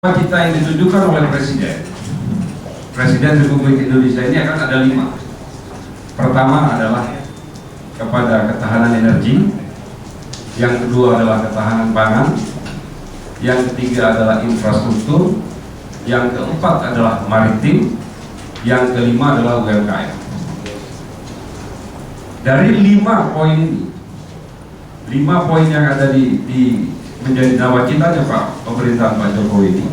Kita yang ditunjukkan oleh Presiden Republik Indonesia ini akan ada 5. Pertama adalah kepada ketahanan energi, yang kedua adalah ketahanan pangan, yang ketiga adalah infrastruktur, yang keempat adalah maritim, yang kelima adalah UMKM. Dari 5 poin ini, 5 poin yang ada di menjadi nawacitanya Pak pemerintahan Pak Jokowi ini,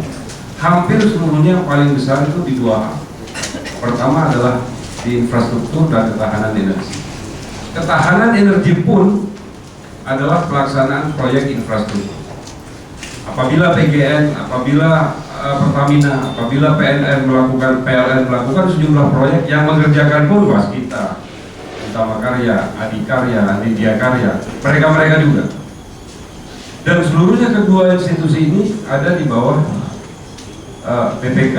hampir seluruhnya paling besar itu di 2 hal. Pertama adalah di infrastruktur dan ketahanan energi. Ketahanan energi pun adalah pelaksanaan proyek infrastruktur. Apabila PGN, apabila Pertamina, apabila PLN melakukan sejumlah proyek yang mengerjakan pun Waskita, Utama Karya, Adikarya, Nidya Karya, mereka juga. Dan seluruhnya kedua institusi ini ada di bawah BPK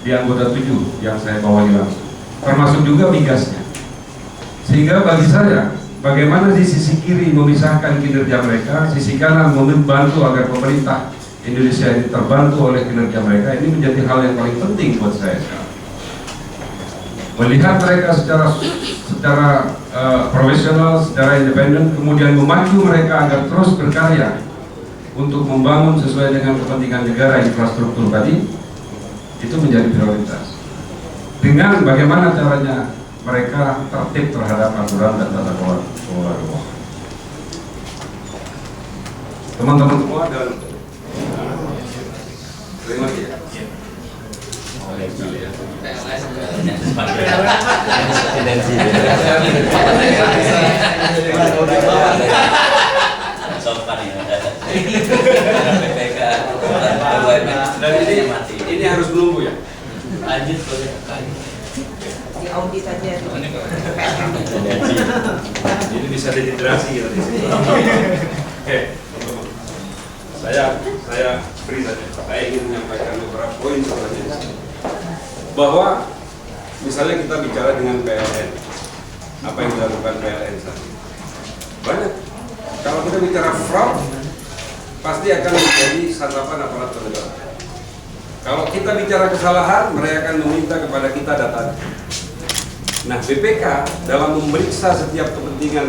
di anggota 7 yang saya bawahi langsung, termasuk juga migasnya. Sehingga bagi saya, bagaimana di sisi kiri memisahkan kinerja mereka, sisi kanan membantu agar pemerintah Indonesia ini terbantu oleh kinerja mereka, ini menjadi hal yang paling penting buat saya sekarang. Melihat mereka secara profesional, secara independen, kemudian memacu mereka agar terus berkarya untuk membangun sesuai dengan kepentingan negara infrastruktur tadi, itu menjadi prioritas. Dengan bagaimana caranya mereka tertib terhadap aturan dan tata kelola keuangan. Teman-teman semua dan terima kasih ya. Dan ini harus menunggu ya. Lanjut di audit aja. Ini bisa dihidrasi gitu di sini. Oke, saya beri saja. Saya ingin menyampaikan beberapa poin sebenarnya. Bahwa misalnya kita bicara dengan PLN, apa yang dilakukan PLN saat ini banyak. Kalau kita bicara fraud, pasti akan menjadi santapan aparat negara. Kalau kita bicara kesalahan, mereka akan meminta kepada kita data. Nah, BPK dalam memeriksa setiap kepentingan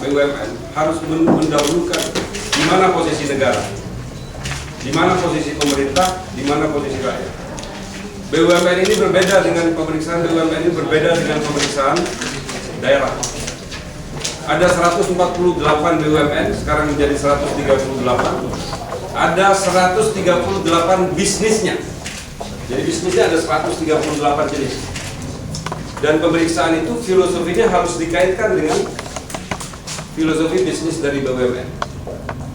BUMN harus mendahulukan di mana posisi negara, di mana posisi pemerintah, di mana posisi rakyat. BUMN ini berbeda dengan pemeriksaan BUMN ini berbeda dengan pemeriksaan daerah. Ada 148 BUMN, sekarang menjadi 138. Ada 138 bisnisnya. Jadi bisnisnya ada 138 jenis. Dan pemeriksaan itu filosofinya harus dikaitkan dengan filosofi bisnis dari BUMN.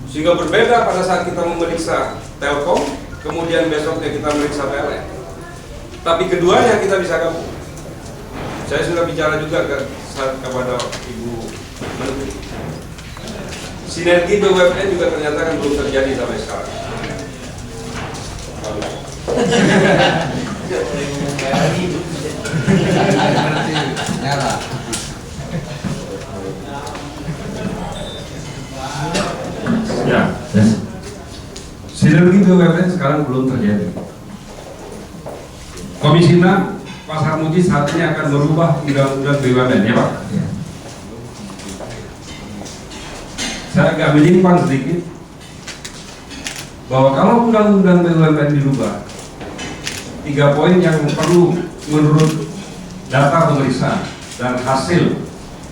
Sehingga berbeda pada saat kita memeriksa Telkom, kemudian besoknya kita memeriksa PLN. Tapi keduanya kita bisa gabung. Saya sudah bicara juga kepada Ibu Menteri. Sinergi BUMN juga ternyata kan belum terjadi sampai sekarang. Ya, sinergi BUMN sekarang belum terjadi. Komisi 6 Pak Sarmuji saat ini akan merubah undang-undang BUMN, ya Pak? Ya. Saya agak menyimpang sedikit bahwa kalau undang-undang BUMN dirubah, 3 poin yang perlu menurut data pemeriksaan dan hasil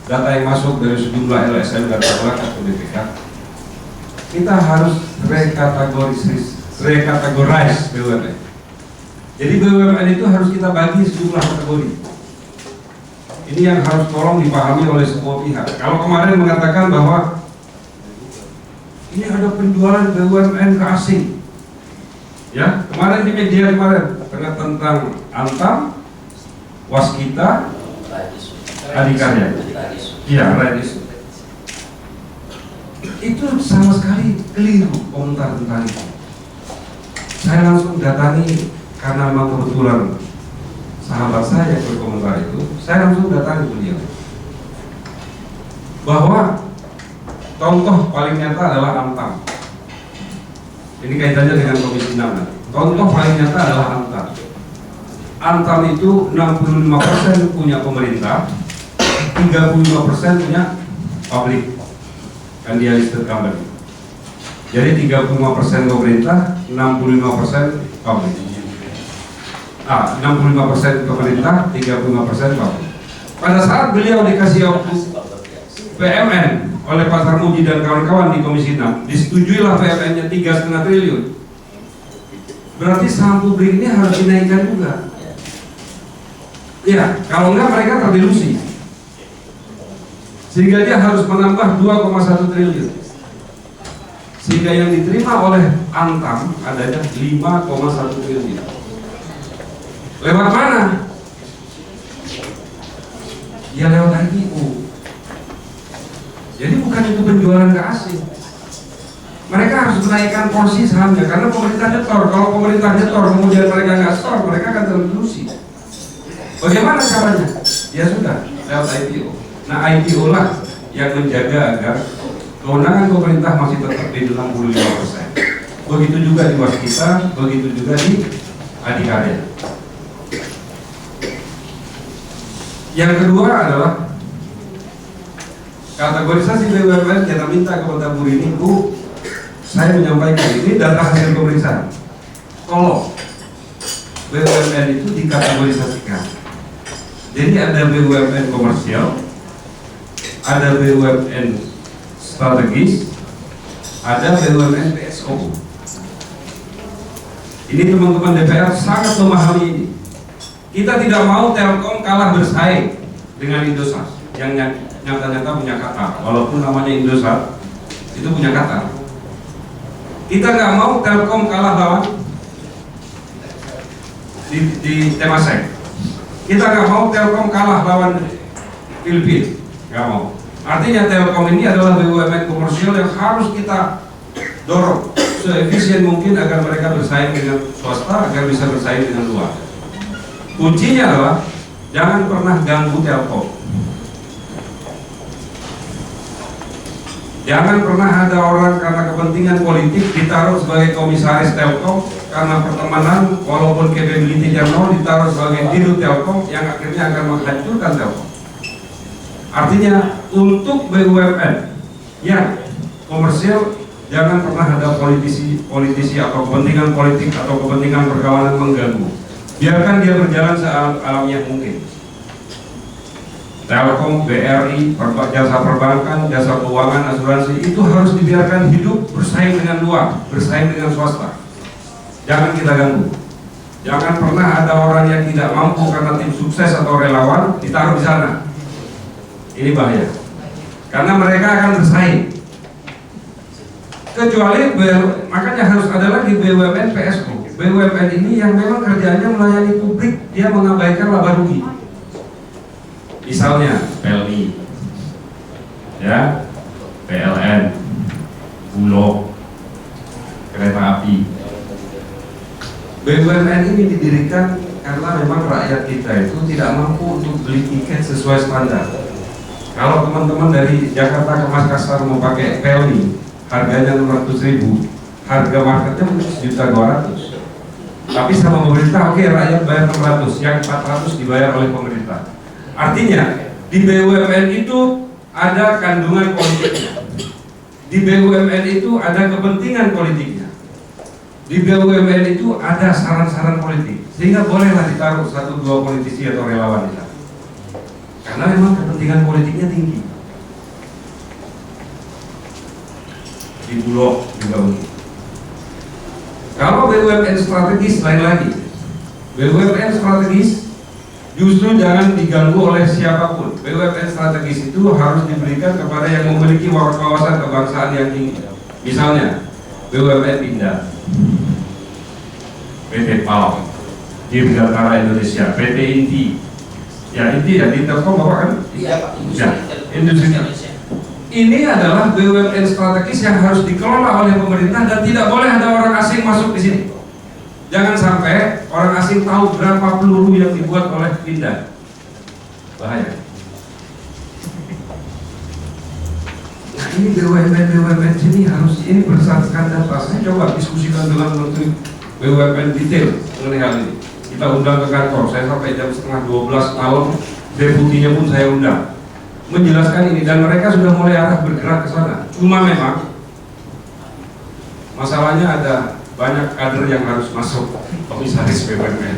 data yang masuk dari sejumlah LSM dan masyarakat atau BPK, kita harus rekategorize BUMN. Jadi BUMN itu harus kita bagi sejumlah kategori. Ini yang harus tolong dipahami oleh semua pihak. Kalau kemarin mengatakan bahwa ini ada penjualan BUMN ke asing, ya kemarin di media tentang Antam, Waskita, Adikarya, iya Radis. Itu sama sekali keliru komentar tentang itu. Saya langsung datangi karena memang kebetulan sahabat saya yang berkomentar itu, saya langsung datangi beliau. Bahwa contoh paling nyata adalah Antam. Ini kaitannya dengan Komisi 6. Contoh paling nyata adalah Antam. Antam itu 65% punya pemerintah, 35% punya publik, kan dia listed company. Jadi 35% pemerintah, 65% publik. 65% pemerintah, 35% publik. Pada saat beliau dikasih PMN oleh Pak Sarmuji dan kawan-kawan di Komisi 6, disetujuilah PMN-nya 3,5 triliun. Berarti saham publik ini harus dinaikkan juga. Ya, kalau enggak mereka terdelusi. Sehingga dia harus menambah 2,1 triliun. Sehingga yang diterima oleh Antam adanya 5,1 triliun. Lewat mana? Ya lewat IPO. Jadi bukan itu penjualan ke asing. Mereka harus menaikkan porsi sahamnya karena pemerintah nyetor. Kalau pemerintah nyetor kemudian mereka nggak store, mereka akan terdelusi. Bagaimana caranya? Ya sudah, lewat IPO. Nah IPO lah yang menjaga agar kewenangan pemerintah masih tetap di 65%. Begitu juga di Waskita, begitu juga di Adikarya. Yang kedua adalah kategorisasi BUMN. Kita minta kepada Bu Rini, Bu, saya menyampaikan ini data hasil pemeriksaan. Kalau BUMN itu dikategorisasikan, jadi ada BUMN komersial, ada BUMN strategis, ada BUMN PSO. Ini teman-teman DPR sangat memahami ini. Kita tidak mau Telkom kalah bersaing dengan Indosat yang nyata-nyata punya kata, walaupun namanya Indosat itu punya kata. Kita nggak mau Telkom kalah lawan di Temasek. Kita nggak mau Telkom kalah lawan Filipina, nggak mau. Artinya Telkom ini adalah BUMN komersial yang harus kita dorong seefisien mungkin agar mereka bersaing dengan swasta, agar bisa bersaing dengan luar. Kuncinya adalah jangan pernah ganggu Telkom. Jangan pernah ada orang karena kepentingan politik ditaruh sebagai komisaris Telkom, karena pertemanan walaupun capability-nya nol ditaruh sebagai dirut Telkom yang akhirnya akan menghancurkan Telkom. Artinya untuk BUMN yang komersial jangan pernah ada politisi atau kepentingan politik atau kepentingan perkawanan mengganggu. Biarkan dia berjalan sealamnya mungkin. Telkom, BRI, jasa perbankan, jasa keuangan, asuransi itu harus dibiarkan hidup bersaing dengan luar, bersaing dengan swasta. Jangan kita ganggu. Jangan pernah ada orang yang tidak mampu karena tim sukses atau relawan ditaruh di sana. Ini bahaya. Karena mereka akan bersaing. Kecuali makanya harus ada lagi BUMN PSO. BUMN ini yang memang kerjanya melayani publik, dia mengabaikan laba rugi. Misalnya PLN, ya, PLN, Bulog, kereta api. BUMN ini didirikan karena memang rakyat kita itu tidak mampu untuk beli tiket sesuai standar. Kalau teman-teman dari Jakarta ke Makassar mau pakai PLN, harganya 600.000, harga marketnya mungkin 1.200.000. Tapi sama pemerintah, oke, rakyat bayar 600, yang 400 dibayar oleh pemerintah. Artinya di BUMN itu ada kandungan politiknya, di BUMN itu ada kepentingan politiknya, di BUMN itu ada saran-saran politik, sehingga bolehlah ditaruh 1-2 politisi atau relawan di sana. Karena memang kepentingan politiknya tinggi. Di Bulog juga begitu. Kalau BUMN strategis lain lagi. BUMN strategis justru jangan diganggu oleh siapapun. BUMN strategis itu harus diberikan kepada yang memiliki wawasan kebangsaan yang tinggi. Misalnya BUMN Pindad, PT PAL, Dirgantara Indonesia, PT Inti. Ya Inti ya di Telkom Bapak kan? Iya Pak. Ya, Industri Indonesia. Ini adalah BUMN strategis yang harus dikelola oleh pemerintah dan tidak boleh ada orang asing masuk di sini. Jangan sampai orang asing tahu berapa peluru yang dibuat oleh Pindad. Bahaya. Nah ini BUMN sini harus ini berdasarkan data. Saya coba diskusikan dengan Menteri BUMN detail mengenai hal ini. Kita undang ke kantor, saya sampai jam setengah 12 malam, deputinya pun saya undang menjelaskan ini, dan mereka sudah mulai arah bergerak ke sana. Cuma memang masalahnya ada banyak kader yang harus masuk komisaris BUMN.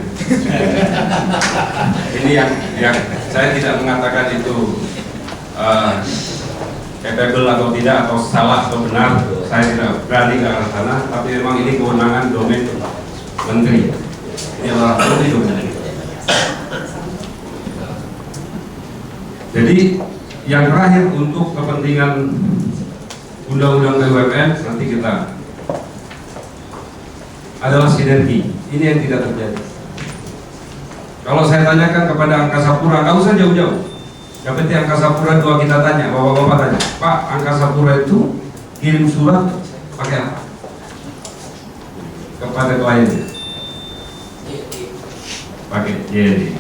Ini yang saya tidak mengatakan itu capable atau tidak, atau salah atau benar, saya tidak berani ke arah sana, tapi memang ini kewenangan domain menteri. Ini adalah domain. Jadi yang terakhir untuk kepentingan undang-undang BUMN nanti kita adalah sinergi. Ini yang tidak terjadi. Kalau saya tanyakan kepada Angkasa Pura, nggak usah jauh-jauh. Yang penting Angkasa Pura 2 kita tanya, bapak-bapak tanya, Pak, Angkasa Pura itu kirim surat pakai apa? Kepada kliennya? Pakai JD.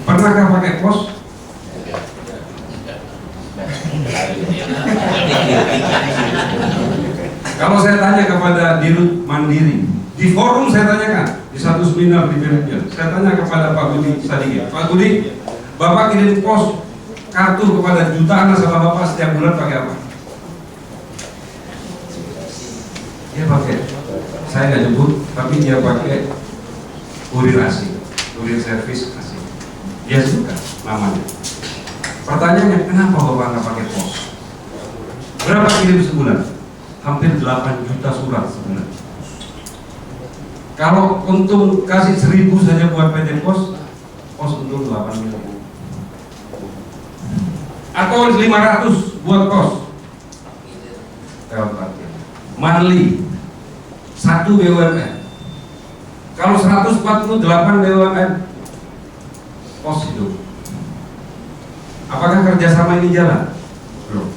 Pernahkah pakai pos? Kalau saya tanya kepada Dirut Mandiri, di forum saya tanyakan, di satu seminar di Belgia, saya tanya kepada Pak Budi Sadikin, Pak Budi, Bapak kirim pos kartu kepada jutaan nasabah Bapak setiap bulan pakai apa? Dia pakai, saya nggak nyebut, tapi dia pakai kurir asing, kurir servis asing. Dia suka namanya. Pertanyaannya, kenapa Bapak nggak pakai pos? Berapa kirim sebulan? Hampir 8 juta surat sebulan. Kalau untung kasih 1.000 saja buat PT Pos, pos untung 8 miliar. Atau 500 buat pos. Monthly 1 BUMN. Kalau 148 BUMN pos hidup. Apakah kerjasama ini jalan? Belum.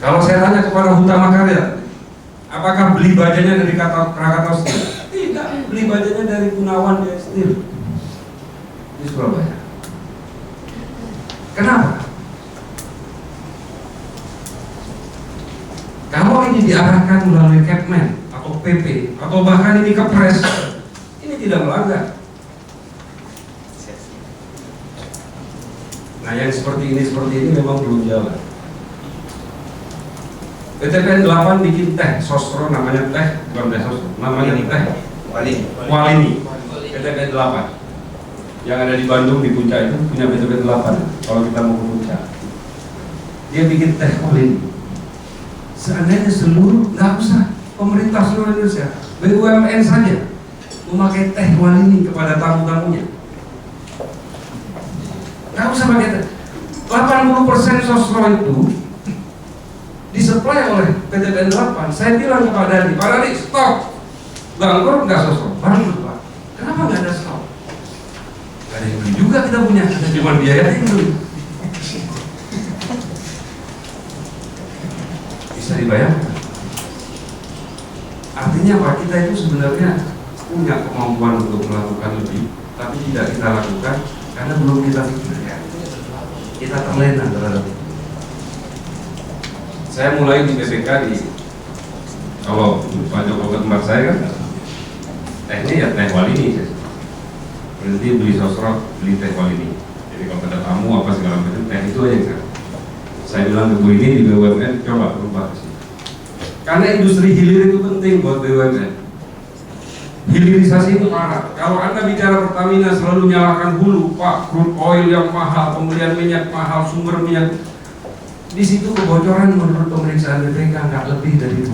Kalau saya tanya kepada Hutama Karya, apakah beli bajanya dari Krakatau Steel? Tidak, beli bajanya dari Gunawan Steel di Surabaya. Kenapa? Kalau ini diarahkan melalui Kepmen atau PP atau bahkan ini Kepres, ini tidak melanggar. Nah, yang seperti ini memang belum jalan. PTPN 8 bikin teh sosro, namanya teh, bukan teh sosro, namanya teh Walini. PTPN 8 yang ada di Bandung di Puncak itu punya PTPN 8. Kalau kita mau ke Puncak, dia bikin teh Walini. Seandainya seluruh, nggak usah pemerintah seluruh Indonesia, BUMN saja memakai teh Walini kepada tamu-tamunya. Nggak usah pakai teh. 80% sosro itu disuplai oleh PTPN 8. Saya bilang kepada Pak Dadi, stop. Bangkrut nggak sosro, bangkrut Pak. Kenapa nggak ada stop? Nggak ada yang beli juga kita punya, cuma biaya yang beli. Bisa dibayangkan. Artinya Pak, kita itu sebenarnya punya kemampuan untuk melakukan lebih, tapi tidak kita lakukan karena belum kita pikirkan. Kita terlena terhadap itu. Saya mulai di BPK kalau Pak Joko tempat saya kan tehnya ya teh Walini. Berarti beli sosro, beli teh Walini. Jadi kalau ada tamu apa segala macam teh itu aja kan. Saya bilang ke Bu ini di BUMN coba berubah ke sini. Karena industri hilir itu penting buat BUMN. Hilirisasi itu parah. Kalau Anda bicara Pertamina selalu nyalakan hulu, Pak, crude oil yang mahal, pembelian minyak mahal, sumber minyak. Di situ kebocoran menurut pemeriksaan BPK nggak lebih dari 20%.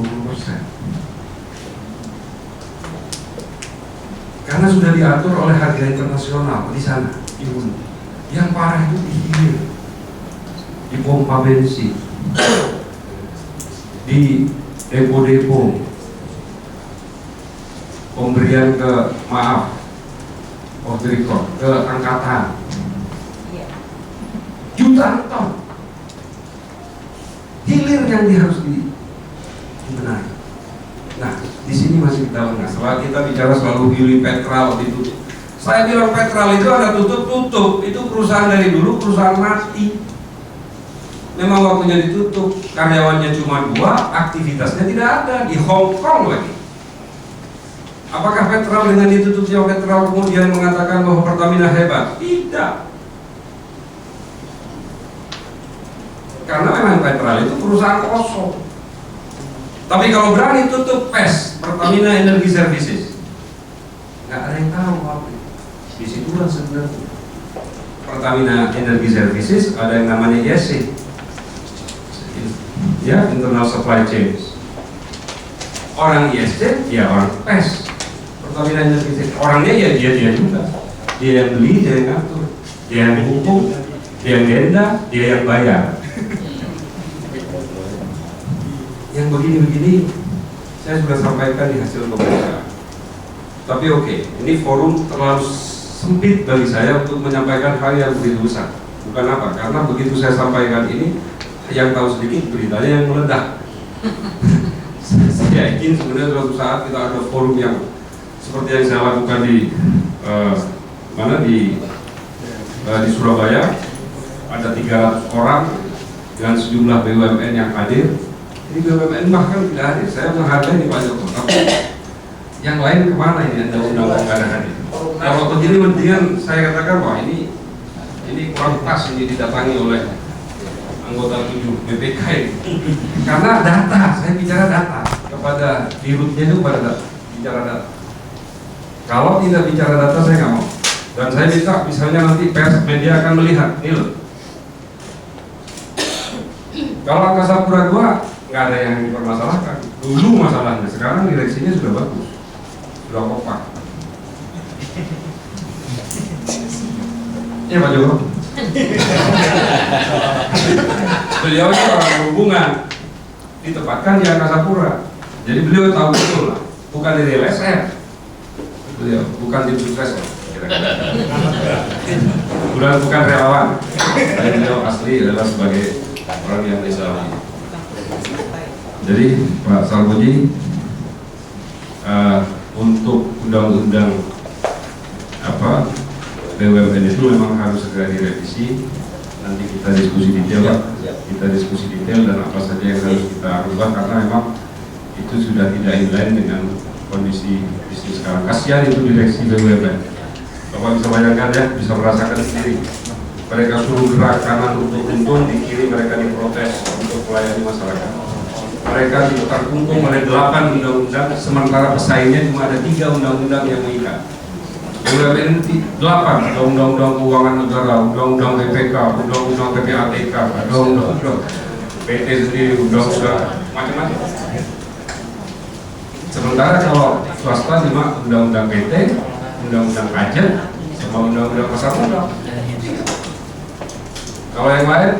Karena sudah diatur oleh harga internasional di sana, di hulu. Yang parah itu di hilir, di pompa bensin, di depo-depo, pemberian ke ke angkatan, jutaan ton. Hilir yang harus dibenahi. Nah, di sini masih kita lengah. Setelah kita bicara selalu hilir Petral ditutup. Saya bilang Petral itu ada tutup, itu perusahaan dari dulu perusahaan mati. memang waktunya ditutup, karyawannya cuma 2, aktivitasnya tidak ada di Hong Kong lagi. Apakah Petral dengan ditutupnya Petral kemudian mengatakan bahwa Pertamina hebat? Tidak. Karena memang Petral itu perusahaan kosong. Tapi kalau berani tutup PES, Pertamina Energy Services, nggak ada yang tahu apa. Di situlah sebenarnya Pertamina Energy Services ada yang namanya ISC, ya, Internal Supply Chain. Orang ISC, ya orang PES. Pertamina Energy Services, orangnya ya dia juga. Dia yang beli, dia yang ngatur, dia yang hukum, dia yang denda, dia yang bayar. Yang begini-begini saya sudah sampaikan di hasil pemeriksaan. Tapi oke, ini forum terlalu sempit bagi saya untuk menyampaikan hal yang begitu besar. Bukan apa, karena begitu saya sampaikan ini, yang tahu sedikit beritanya yang meledak. Saya yakin sebenarnya suatu saat kita ada forum yang seperti yang saya lakukan di di Surabaya, ada 300 orang dengan sejumlah BUMN yang hadir. Ini BUMN bahkan tidak hadir. Saya menghargai di Pak Joko, tapi yang lain kemana ini? Ada undang-undang ada hadir. Kalau begini mendingan saya katakan wah ini kurang pas ini didatangi oleh anggota 7 BPK ini. Karena data, saya bicara data kepada dirutnya itu pada data, bicara data. Kalau tidak bicara data saya nggak mau. Dan saya minta misalnya nanti pers media akan melihat ini loh. Kalau Angkasa Pura II nggak ada yang dipermasalahkan. Dulu masalahnya, sekarang direksinya sudah bagus, sudah kompak. Ya Pak Joko. Beliau itu orang berhubungan, ditempatkan di Angkasa Pura. Jadi beliau tahu betul lah, bukan di LSM. Beliau bukan di Sukses. Bukan relawan. Tapi beliau asli adalah sebagai orang yang Islam. Jadi Pak Sarmuji, untuk undang-undang BUMN itu memang harus segera direvisi. Nanti kita diskusi detail, dan apa saja yang harus kita ubah karena memang itu sudah tidak inline dengan kondisi bisnis sekarang. Kasihan itu direksi BUMN. Bapak bisa bayangkan ya, bisa merasakan sendiri. Mereka suruh gerak kanan untuk untung, di kiri mereka diprotes untuk melayani masyarakat. Mereka diputar untung oleh 8 undang-undang, sementara pesaingnya cuma ada 3 undang-undang yang mengikat. BUMN 8, ada undang-undang keuangan negara, undang-undang BPK, undang-undang PPATK, ada undang-undang PT sendiri, undang-undang macam-macam. Sementara kalau swasta cuma undang-undang PT, undang-undang pajak, sama undang-undang pasar modal. Kalau yang lain,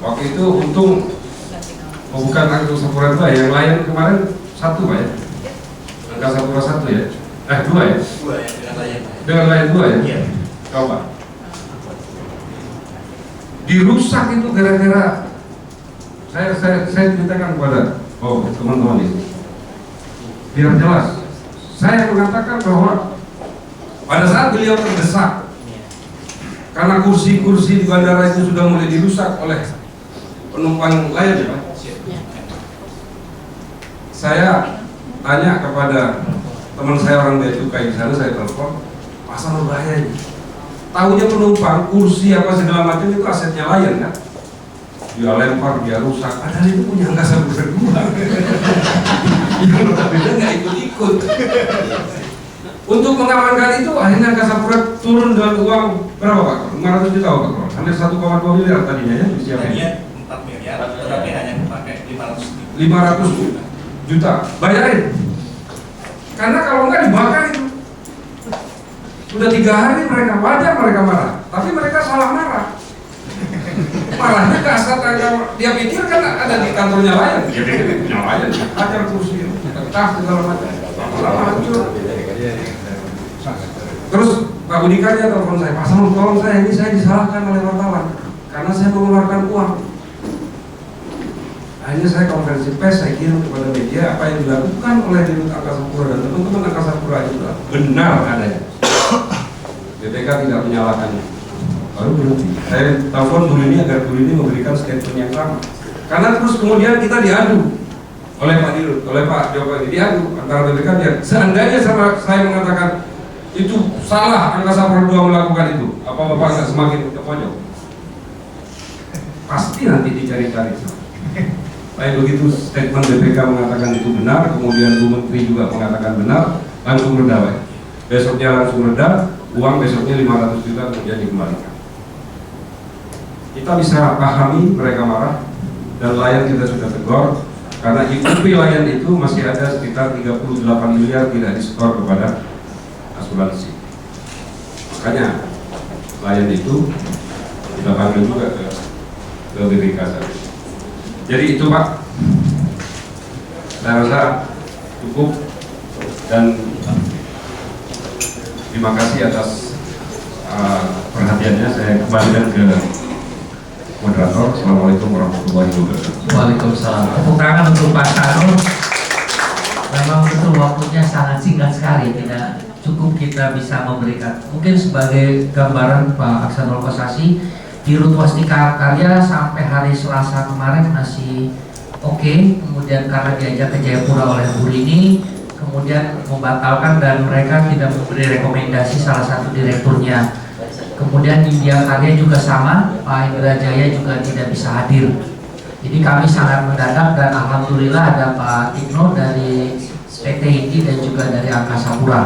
waktu itu untung, bukan Angkasa Pura II, yang lain kemarin 1 Pak ya? Angkasa Pura 1 ya? 2 ya? 2 ya, dengan layan. Dengan lain 2 ya? Iya. Coba. Dirusak itu gara-gara saya ceritakan kepada teman-teman ini. Biar jelas. Saya mengatakan bahwa pada saat beliau terdesak karena kursi-kursi di bandara itu sudah mulai dirusak oleh penumpang lain ya Pak. Saya tanya kepada teman saya orang Bea Cukai di sana, saya telepon, pasal bahaya ini. Tahunya penumpang, kursi apa segala macam itu asetnya Lion kan? Dia lempar, dia rusak. Padahal itu punya Angkasa Pura II. Yang berbeda nggak ikut-ikut. Untuk mengamankan itu, akhirnya Angkasa Pura turun dengan uang berapa Pak? 500 juta Pak? Hampir 1,2 miliar tadinya ya disiapkan. Tadinya 4 miliar, tetapi hanya dipakai 500 juta. Bayarin. Karena kalau nggak dibakar itu. Sudah 3 hari mereka wajar mereka marah, tapi mereka salah marah. Marahnya ke asal dia pikir kan ada di kantornya Lion. Dia pikir punya Lion, hajar kursi, pecah segala macam. Lama hancur. Terus Pak Budikanya telepon saya, Pak Samu tolong saya, ini saya disalahkan oleh wartawan karena saya mengeluarkan uang. Akhirnya saya konferensi pers, saya kirim kepada media apa yang dilakukan oleh Dirut Angkasa Pura dan teman-teman Angkasa Pura itu benar adanya. BPK tidak menyalahkan. baru berhenti. Saya telepon Bu Rini agar Bu Rini memberikan statement yang sama. Karena terus kemudian kita diadu oleh Pak Dirut, oleh Pak Jokowi, diadu antara BPK dia. Seandainya saya mengatakan itu salah Angkasa Pura II melakukan itu, apa Bapak nggak semakin ke pojok? Pasti nanti dicari-cari. Baik begitu statement BPK mengatakan itu benar, kemudian Bu Menteri juga mengatakan benar, langsung reda, Pak. Besoknya langsung reda, uang besoknya 500 juta kemudian dikembalikan. Kita bisa pahami mereka marah, dan Lion kita sudah tegur, karena IUP Lion itu masih ada sekitar 38 miliar tidak disetor kepada asuransi. Makanya Lion itu kita panggil juga ke BPK tadi. Jadi itu Pak, saya rasa cukup, dan terima kasih atas perhatiannya. Saya kembalikan ke moderator. Assalamualaikum warahmatullahi wabarakatuh. Waalaikumsalam. Tepuk tangan untuk Pak Sanul. Memang betul waktunya sangat singkat sekali, tidak cukup kita bisa memberikan. Mungkin sebagai gambaran Pak Aksanul Kosasi, di Rut Wastika Karya sampai hari Selasa kemarin masih oke. Kemudian karena diajak ke Jayapura oleh Bu Rini, kemudian membatalkan dan mereka tidak memberi rekomendasi salah satu direkturnya. Kemudian di India Karya juga sama, Pak Indra Jaya juga tidak bisa hadir. Jadi kami sangat mendadak, dan alhamdulillah ada Pak Tikno dari PT Indi dan juga dari Angkasa Pura.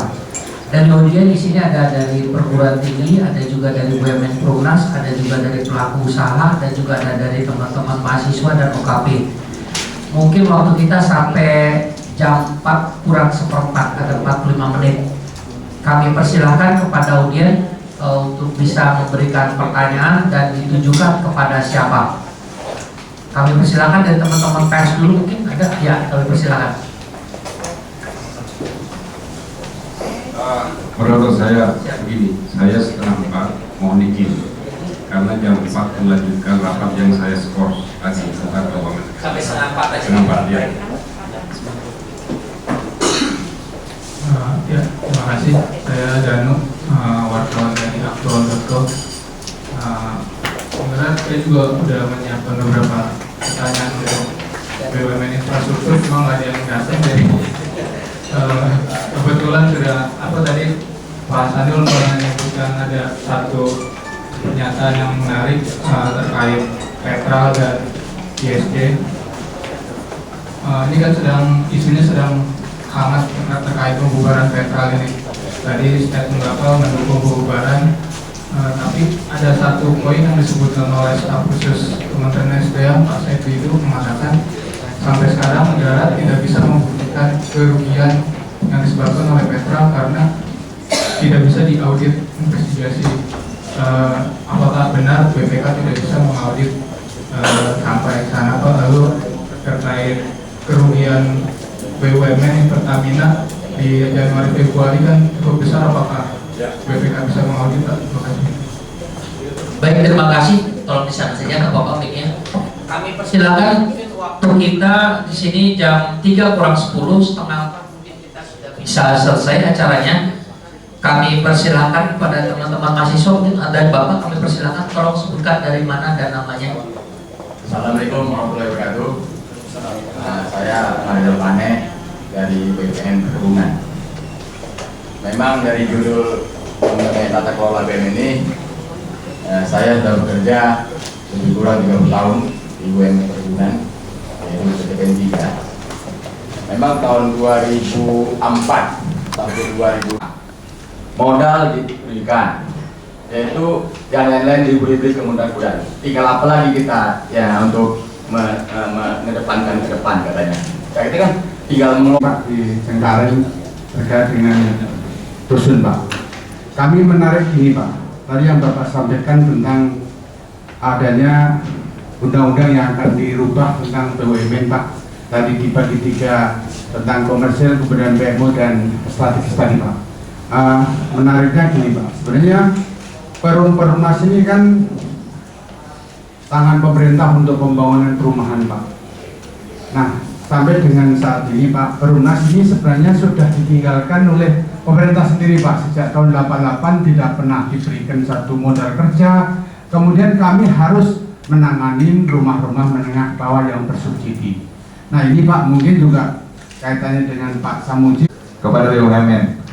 Dan kemudian di sini ada dari perguruan tinggi, ada juga dari BUMN Pronas, ada juga dari pelaku usaha, dan juga ada dari teman-teman mahasiswa dan OKP. Mungkin waktu kita sampai jam 4 kurang seperempat, ada 45 menit. Kami persilahkan kepada audien untuk bisa memberikan pertanyaan dan ditujukan kepada siapa. Kami persilahkan dari teman-teman pers dulu, mungkin ada ya, kami persilahkan. Menurut saya begini, saya setengah 4 mohon izin karena jam 4 melanjutkan rapat yang saya skor tadi tentang keuangan. Sampai setengah 4 aja. Setengah 4 ya. Ya, terima kasih. Saya Danu, wartawan dari Aktual.co. Sebenarnya saya juga sudah menyiapkan beberapa pertanyaan untuk BUMN infrastruktur, cuma nggak ada yang datang. Jadi kebetulan sudah tadi Pak Sanul menyebutkan ada satu pernyataan yang menarik terkait Petral dan ISG. Ini kan isunya sedang hangat terkait pembubaran Petral ini. Tadi statement Bapak mendukung pembubaran, tapi ada satu poin yang disebutkan oleh staf khusus Kementerian SDM Pak Saifi itu mengatakan sampai sekarang negara tidak bisa membuktikan kerugian yang disebabkan oleh Petral karena tidak bisa diaudit investigasi. Apakah benar BPK tidak bisa mengaudit sampai sana Pak? Lalu terkait kerugian BUMN Pertamina di Januari Februari kan cukup besar, apakah BPK bisa mengaudit Pak? Terima kasih. Baik, terima kasih. Tolong disana saja ke Bapak mic-nya. Kami Silakan. Waktu kita di sini jam 3 kurang 10, setengah 4 mungkin kita sudah bisa selesai acaranya. Kami persilahkan kepada teman-teman mahasiswa, mungkin ada Bapak, kami persilahkan tolong sebutkan dari mana dan namanya. Assalamualaikum warahmatullahi wabarakatuh. Saya Mario Pane dari BPN Perhubungan. Memang dari judul mengenai tata kelola BUMN ini, saya sudah bekerja lebih kurang 30 tahun di BUMN Perhubungan, yaitu PTPN 3. Memang tahun 2004 sampai 2000 modal diberikan, yaitu yang lain-lain diberi kemudahan. Tinggal apa lagi kita ya untuk mengedepankan ke depan katanya. Kayak itu kan tinggal melompat di Cengkareng terkait dengan dusun Pak. Kami menarik ini Pak. Tadi yang Bapak sampaikan tentang adanya undang-undang yang akan dirubah tentang BUMN Pak. Tadi dibagi 3 tentang komersil, kemudian PMO dan strategis tadi Pak. Menariknya gini Pak. Sebenarnya Perumnas ini kan tangan pemerintah untuk pembangunan perumahan Pak. Nah, sampai dengan saat ini Pak, Perumnas ini sebenarnya sudah ditinggalkan oleh pemerintah sendiri Pak. Sejak tahun 88 tidak pernah diberikan satu modal kerja. Kemudian kami harus menangani rumah-rumah menengah bawah yang bersubsidi. Nah ini Pak, mungkin juga kaitannya dengan Pak Samuji. Kepada BUMN,